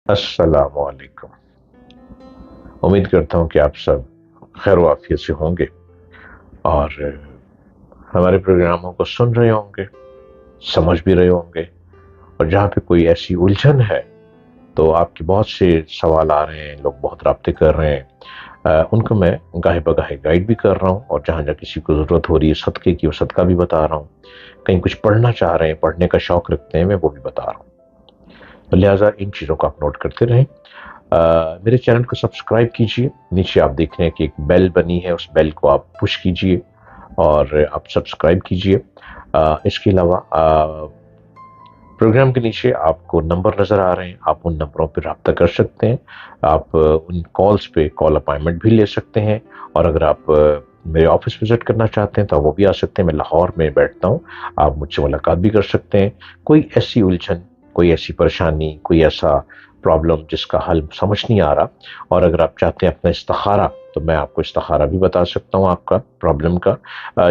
अस्सलाम वालेकुम। उम्मीद करता हूँ कि आप सब खैर आफियत से होंगे और हमारे प्रोग्रामों को सुन रहे होंगे, समझ भी रहे होंगे। और जहाँ पे कोई ऐसी उलझन है तो आपके बहुत से सवाल आ रहे हैं, लोग बहुत राब्ते कर रहे हैं, उनको मैं गाहे बगाहे गाइड भी कर रहा हूँ। और जहाँ जहाँ किसी को ज़रूरत हो रही है सदक़े की, वो सदका भी बता रहा हूँ। कहीं कुछ पढ़ना चाह रहे हैं, पढ़ने का शौक़ रखते हैं, मैं वो भी बता रहा हूँ। तो लिहाजा इन चीज़ों को आप नोट करते रहें। मेरे चैनल को सब्सक्राइब कीजिए। नीचे आप देख रहे हैं कि एक बेल बनी है, उस बेल को आप पुश कीजिए और आप सब्सक्राइब कीजिए। इसके अलावा प्रोग्राम के नीचे आपको नंबर नज़र आ रहे हैं, आप उन नंबरों पर रब्ता कर सकते हैं। आप उन कॉल्स पे कॉल अपॉइंटमेंट भी ले सकते हैं। और अगर आप मेरे ऑफिस विजिट करना चाहते हैं तो वो भी आ सकते हैं। मैं लाहौर में बैठता हूँ, आप मुझसे मुलाकात भी कर सकते हैं। कोई ऐसी उलझन, कोई ऐसी परेशानी, कोई ऐसा प्रॉब्लम जिसका हल समझ नहीं आ रहा, और अगर आप चाहते हैं अपना इस्तिखारा, तो मैं आपको इस्तिखारा भी बता सकता हूँ आपका प्रॉब्लम का।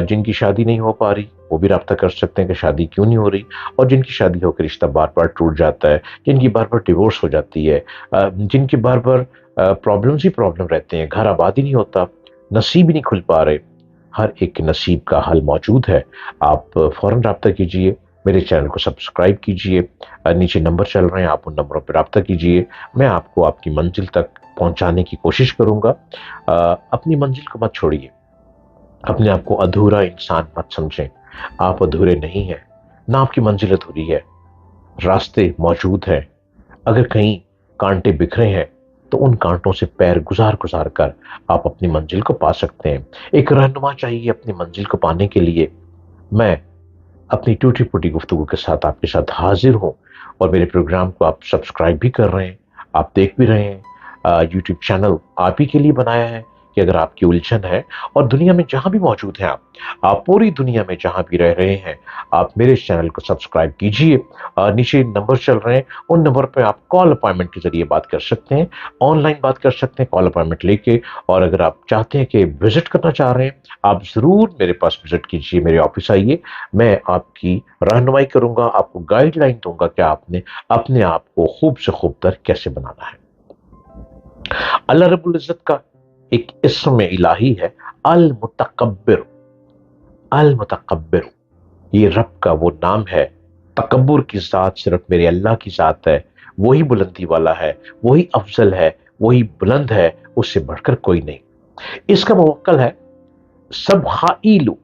जिनकी शादी नहीं हो पा रही वो भी रब्ता कर सकते हैं कि शादी क्यों नहीं हो रही, और जिनकी शादी होकर रिश्ता बार बार टूट जाता है, जिनकी बार बार डिवोर्स हो जाती है, जिनकी बार बार प्रॉब्लम्स ही प्रॉब्लम रहते हैं, घर आबाद ही नहीं होता, नसीब ही नहीं खुल पा रहे, हर एक नसीब का हल मौजूद है। आप फौरन रब्ता कीजिए, मेरे चैनल को सब्सक्राइब कीजिए। नीचे नंबर चल रहे हैं, आप उन नंबरों पर रब्ता कीजिए। मैं आपको आपकी मंजिल तक पहुंचाने की कोशिश करूंगा। अपनी मंजिल को मत छोड़िए, अपने आप को अधूरा इंसान मत समझें। आप अधूरे नहीं हैं, ना आपकी मंजिल अधूरी है, रास्ते मौजूद हैं। अगर कहीं कांटे बिखरे हैं तो उन कांटों से पैर गुजार गुजार कर आप अपनी मंजिल को पा सकते हैं। एक रहनुमा चाहिए अपनी मंजिल को पाने के लिए। मैं अपनी टूटी फूटी गुफ्तगू के साथ आपके साथ हाजिर हूं, और मेरे प्रोग्राम को आप सब्सक्राइब भी कर रहे हैं, आप देख भी रहे हैं। यूट्यूब चैनल आप ही के लिए बनाया है कि अगर आपकी उलझन है, और दुनिया में जहां भी मौजूद हैं आप पूरी दुनिया में जहां भी रह रहे हैं, आप मेरे चैनल को सब्सक्राइब कीजिए। नीचे नंबर चल रहे हैं, उन नंबर पर आप कॉल अपॉइंटमेंट के जरिए बात कर सकते हैं, ऑनलाइन बात कर सकते हैं कॉल अपॉइंटमेंट लेके। और अगर आप चाहते हैं कि विजिट करना चाह रहे हैं, आप जरूर मेरे पास विजिट कीजिए, मेरे ऑफिस आइए। मैं आपकी रहनुमाई करूंगा, आपको गाइडलाइन दूंगा कि आपने अपने आप को खूब से खूब तर कैसे बनाना है। अल्लाह रब्बुल इज्जत का एक इस्म इलाही है, अल मुतकब्बिर। अल मुतकब्बिर, ये रब का वो नाम है। तकब्बुर की जात सिर्फ मेरे अल्लाह की जात है। वही बुलंदी वाला है, वही अफजल है, वही बुलंद है, उससे बढ़कर कोई नहीं। इसका मुवक्कल है सबहाइलु।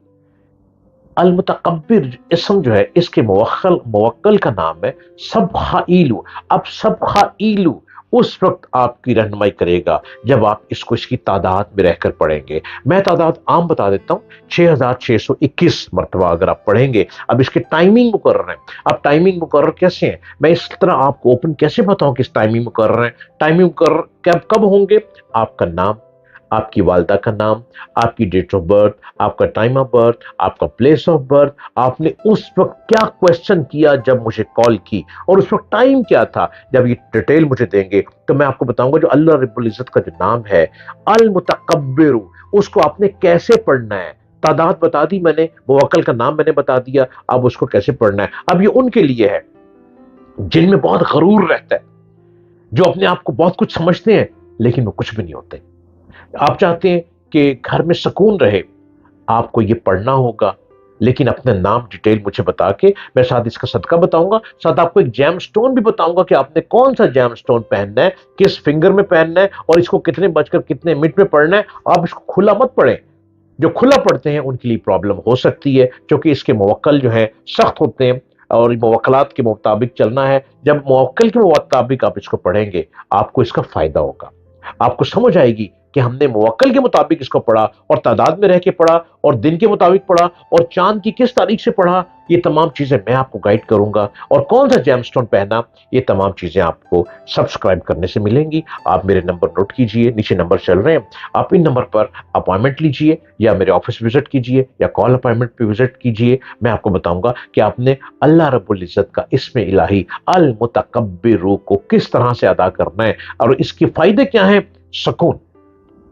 अल मुतकब्बिर इसम जो है, इसके मुवक्कल का नाम है सबहाइलु। अब सबहाइलु उस वक्त आपकी रहनुमाई करेगा जब आप इसको इसकी तादाद में रहकर पढ़ेंगे। मैं तादाद आम बता देता हूं, 6621 मरतबा अगर आप पढ़ेंगे। अब इसके टाइमिंग मुकर्रर है। अब टाइमिंग मुकर्रर कैसे है, मैं इस तरह आपको ओपन कैसे बताऊं कि इस टाइमिंग मुकर्रर है। टाइमिंग मुकर्रर कब होंगे, आपका नाम, आपकी वालदा का नाम, आपकी डेट ऑफ बर्थ, आपका टाइम ऑफ बर्थ, आपका प्लेस ऑफ बर्थ, आपने उस वक्त क्या क्वेश्चन किया जब मुझे कॉल की, और उस वक्त टाइम क्या था। जब ये डिटेल मुझे देंगे तो मैं आपको बताऊंगा जो अल्लाह रब्बुल इज्जत का जो नाम है अल मुतकब्बिर, उसको आपने कैसे पढ़ना है। तादाद बता दी मैंने, मुवक्कल का नाम मैंने बता दिया, अब उसको कैसे पढ़ना है। अब ये उनके लिए है जिनमें बहुत गरूर रहता है, जो अपने आप को बहुत कुछ समझते हैं लेकिन वो कुछ भी नहीं होते। आप चाहते हैं कि घर में सुकून रहे, आपको ये पढ़ना होगा, लेकिन अपना नाम डिटेल मुझे बता के, मैं साथ इसका सदका बताऊंगा, साथ आपको एक जैम स्टोन भी बताऊंगा कि आपने कौन सा जैम स्टोन पहनना है, किस फिंगर में पहनना है, और इसको कितने बजकर कितने मिनट में पढ़ना है। आप इसको खुला मत पढ़ें, जो खुला पढ़ते हैं उनके लिए प्रॉब्लम हो सकती है, क्योंकि इसके मुवक्कल जो है सख्त होते हैं, और मुवक्कलात के मुताबिक चलना है। जब मुवक्कल के मुताबिक आप इसको पढ़ेंगे, आपको इसका फायदा होगा, आपको समझ आएगी कि हमने मुवक्कल के मुताबिक इसको पढ़ा, और तादाद में रह के पढ़ा, और दिन के मुताबिक पढ़ा, और चांद की किस तारीख से पढ़ा। ये तमाम चीजें मैं आपको गाइड करूंगा, और कौन सा जेमस्टोन पहना, ये तमाम चीजें आपको सब्सक्राइब करने से मिलेंगी। आप मेरे नंबर नोट कीजिए, नीचे नंबर चल रहे हैं, आप इन नंबर पर अपॉइंटमेंट लीजिए, या मेरे ऑफिस विजिट कीजिए, या कॉल अपॉइंटमेंट पे विजिट कीजिए। मैं आपको बताऊंगा कि आपने अल्लाह रब्बुल इज्जत का इस्म इलाही अल मुतकब्बिर को किस तरह से अदा करना है, और इसके फायदे क्या हैं। सुकून,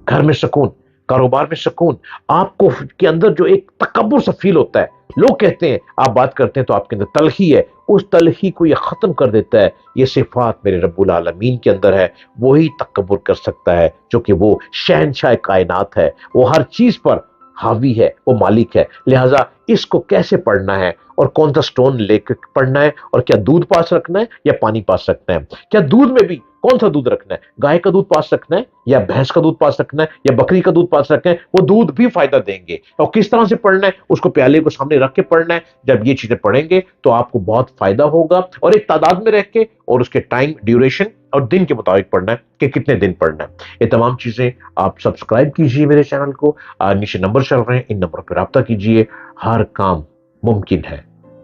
घर में सुकून, कारोबार में सुकून, आपको के अंदर जो एक तकब्बुर सा फील होता है, لوگ کہتے ہیں آپ بات کرتے ہیں تو آپ کے اندر تلخی ہے، اس تلخی کو یہ ختم کر دیتا ہے، یہ صفات میرے رب العالمین کے اندر ہے، وہی تکبر کر سکتا ہے جو کہ وہ شہنشاہ کائنات ہے، وہ ہر چیز پر حاوی ہے، وہ مالک ہے۔ لہٰذا اس کو کیسے پڑھنا ہے اور کون سا سٹون لے کے پڑھنا ہے، اور کیا دودھ پاس رکھنا ہے یا پانی پاس رکھنا ہے، کیا دودھ میں بھی کون سا دودھ رکھنا ہے، گائے کا دودھ پاس رکھنا ہے یا بھینس کا دودھ پاس رکھنا ہے یا بکری کا دودھ پاس رکھنا ہے، وہ دودھ بھی فائدہ دیں گے، اور کس طرح سے پڑھنا ہے اس کو پیالے کو سامنے رکھ کے پڑھنا ہے۔ جب یہ چیزیں پڑھیں گے تو آپ کو بہت فائدہ ہوگا، اور ایک تعداد میں رہ کے اور اس کے ٹائم ڈیوریشن اور دن کے مطابق پڑھنا ہے کہ کتنے دن پڑھنا ہے۔ یہ تمام چیزیں آپ سبسکرائب کیجئے میرے چینل کو، نیچے نمبر چل رہے ہیں، ان نمبر پہ رابطہ کیجئے۔ ہر کام ممکن ہے،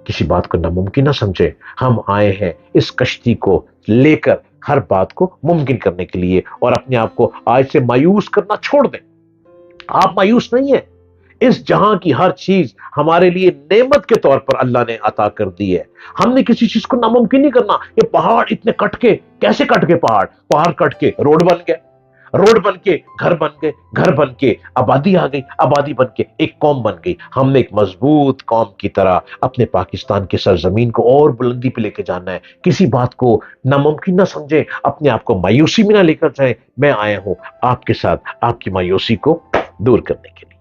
کسی بات کو ناممکن نہ سمجھے، ہم آئے ہیں اس کشتی کو لے کر ہر بات کو ممکن کرنے کے لیے، اور اپنے آپ کو آج سے مایوس کرنا چھوڑ دیں۔ آپ مایوس نہیں ہیں، اس جہاں کی ہر چیز ہمارے لیے نعمت کے طور پر اللہ نے عطا کر دی ہے، ہم نے کسی چیز کو ناممکن نہیں کرنا۔ یہ پہاڑ اتنے کٹ کے کیسے کٹ کے، پہاڑ کٹ کے روڈ بن گئے، روڈ بن کے گھر بن گئے، گھر بن کے آبادی آ گئی، آبادی بن کے ایک قوم بن گئی۔ ہم نے ایک مضبوط قوم کی طرح اپنے پاکستان کی سرزمین کو اور بلندی پہ لے کے جانا ہے۔ کسی بات کو ناممکن نہ سمجھیں، اپنے آپ کو مایوسی میں نہ لے کر جائیں۔ میں آیا ہوں آپ کے ساتھ آپ کی مایوسی کو دور کرنے کے لیے۔